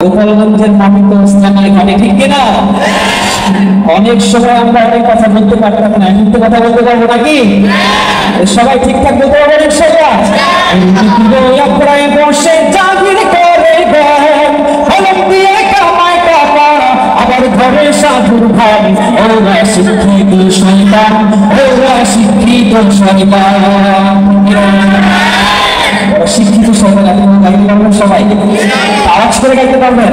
গোপালগঞ্জের মাটি তো ইসলামের ঘাটে, ঠিক কিনা? অনেক সময় আমরা অনেক কথা বলতে পারতাম না, কিন্তু কথা বলতে পারবো নাকি? সবাই ঠিকঠাক বলতে পারবেন ইনশাআল্লাহ? বসে জাগির করে দেন, হলম দিয়ে কামায় টাকা, আবার ঘরে সাধুর ভাই, ওরা শিক্ষিত শয়তান, ওরা শিক্ষিত শয়তান। শিক্ষিত শয়তান আপনি গাইতে পারবেন? সবাই আওয়াজ করে গাইতে পারবেন?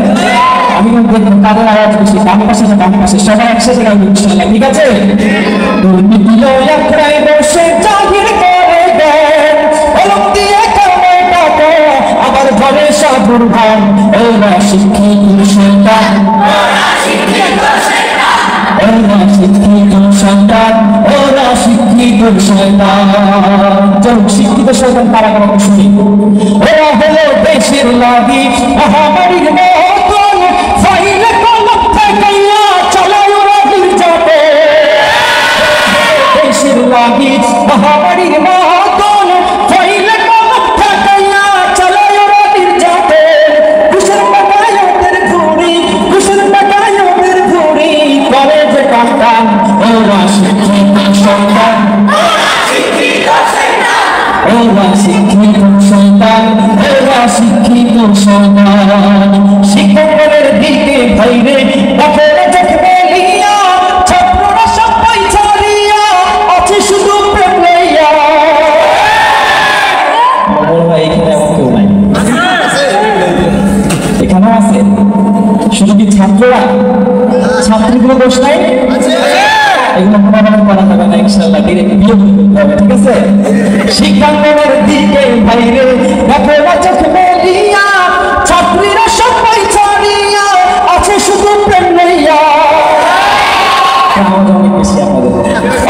আমি দেখবেন কাদের আওয়াজ বেশি, ডান পাশে না বাম পাশে, সবাই একসাথে গাইবেন ইনশাআল্লাহ, ঠিক আছে? দুর্নীতির একরাই বসে জাগির করে দেন, হলম দিয়ে কামায় টাকা, আবার ঘরে সাধুর ভাই, ওরা শিক্ষিত শয়তান, ওরা শিক্ষিত শয়তান, ওরা শিক্ষিত শয়তান, ওরা শিক্ষিত শয়তান। শিক্ষিত শয়তান তারা কারণ শুনি, ওরা হলো দেশের লাগি মহামারীর মতন, ফাইলে কলম ঠেকাইয়া চালায় ওরা নির্যাতন। দেশের লাগি মহামারীর মতন, ফাইলে কলম ঠেকাইয়া চালায় ওরা নির্যাতন। ঘুষের টাকায় ওদের ঘুরি, ঘুষের টাকায় ওদের ঘুরি, করে যে কান্তান, ওরা শিক্ষিত শয়তান, ওরা শিক্ষিত শয়তান, ওরা শিক্ষিত শয়তান। শিক্ষকের দিকে ভাইরে বাপেরা দেখবে লিয়া, ছাত্ররা সবাই ছাড়িয়া আছে শুধু প্রেম লইয়া। ভাই এখানে এমন কেউ নাই, এখানেও আছে। শুধু কি ছাত্ররা, ছাত্রীগুলো দোষ নাই? এগুলো মনোনয়ন করা যাবে না ইনশাআল্লাহ, ডিরেক্ট বিয়ে করতে হবে, ঠিক আছে? শিক্ষাঙ্গনের দিকে বাইরে বাপেরা চোখ মেলিয়া, ছাত্রীরা সবাই ছাড়িয়া আছে শুধু প্রেম লইয়া। অনেক বেশি আমাদের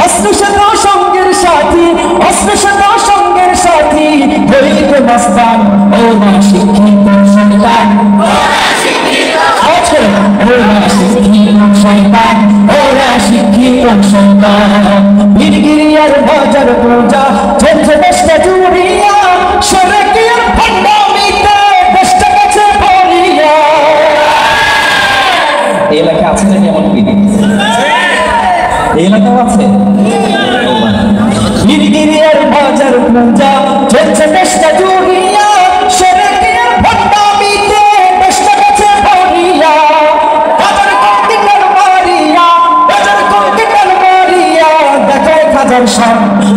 অস্ত্র সাথে সঙ্গের সাথী, অস্ত্র সাথে সঙ্গের সাথী, হইতে মস্তান, ওরা শিক্ষিত শয়তান, ওরা শিক্ষিত শয়তান, ওরা শিক্ষিত শয়তান। বীরগিরিয়ার বাজার পূজা চলছে দেশটা জুড়িয়া, সরকিয়ার ভণ্ডামিতে দেশটা কাছে ভরিয়া। এই এলাকা আছে নাকি এমন বিধি? এই এলাকাও আছে। বীরগিরিয়ার বাজার পূজা চলছে দেশটা জুড়িয়া, সরকিয়ার ভণ্ডামিতে দেশটা কাছে ভরিয়া।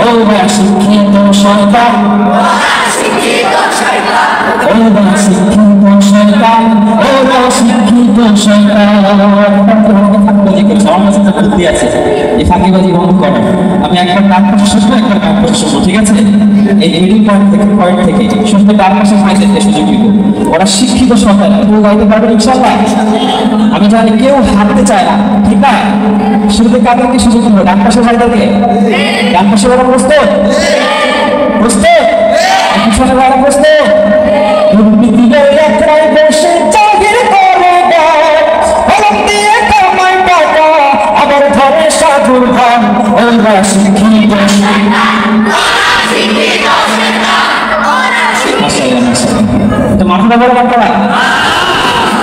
ওরা শিক্ষিত শয়তান, ওরা শিক্ষিত শয়তান, ওরা শিক্ষিত শয়তান, ওরা শিক্ষিত শয়তান। আছে এই ফাঁকিবাজি বন্ধ করো। আমি একবার ডান পাশে শুনবো, একবার ডান পাশে শুনবো, ঠিক আছে? এই মিডিল পয়েন্ট থেকে শুনতে ডান পাশে ফাইনাল সুযোগ দিব। ওরা শিক্ষিত শয়তান, কেউ গাইতে পারবে ইনশাআল্লাহ? আমি জানি কেউ হারতে চায় না, ঠিক না? শুরুতে কাদেরকে সুযোগ দিব? ডান পাশে ভাইদেরকে। ডান পাশে ওরা প্রস্তুত? প্রস্তুত? পিছনে ওরা প্রস্তুত? দুর্নীতির একরাই বসে জাগির করে দেন, হলম দিয়ে কামায় টাকা, আবার ঘরে সাধুর ভান, ওরা শিক্ষিত শয়তান, ওরা শিক্ষিত শয়তান, ওরা শিক্ষিত শয়তান। তো মাথাটা বড় বাবা,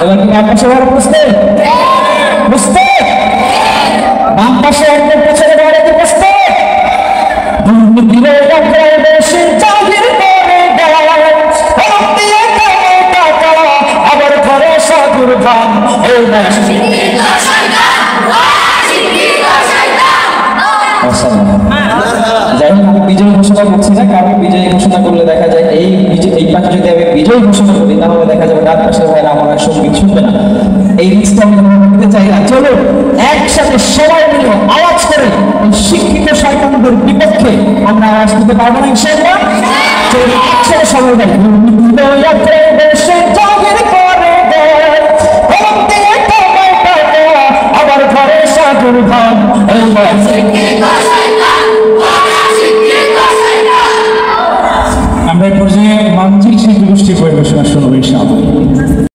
এবার কি এক পাশে ওরা প্রস্তুত? প্রস্তুত? বাম পাশে একদম পেছনে দাঁড়াতে প্রস্তুত? দুর্নীতির একরাই বসে জাগির করে দেন, হলম দিয়ে কামায় টাকা, আবার ঘরে সাধুর ভান, ওরা শিক্ষিত শয়তান, ওরা শিক্ষিত শয়তান। যাই হোক, আমি বিজয় ঘোষণা করছি না, কারণ বিজয় ঘোষণা করলে দেখা যায় এই পাশে যদি আমি বিজয় ঘোষণা করি, তাহলে দেখা যাবে ডান পাশের ভাইরা আমার সঙ্গীত শুনবে না। এই রিস্কটা আমি নিতে চাই না। চলো একসাথে সবাই মিলে আওয়াজ করে শিক্ষিত শয়তানদের বিপক্ষে আমরা আওয়াজ দিতে পারবো না ইনশাআল্লাহ? চলো একসাথে সবাই গাই, আবার ঘরে সাধুর ভান,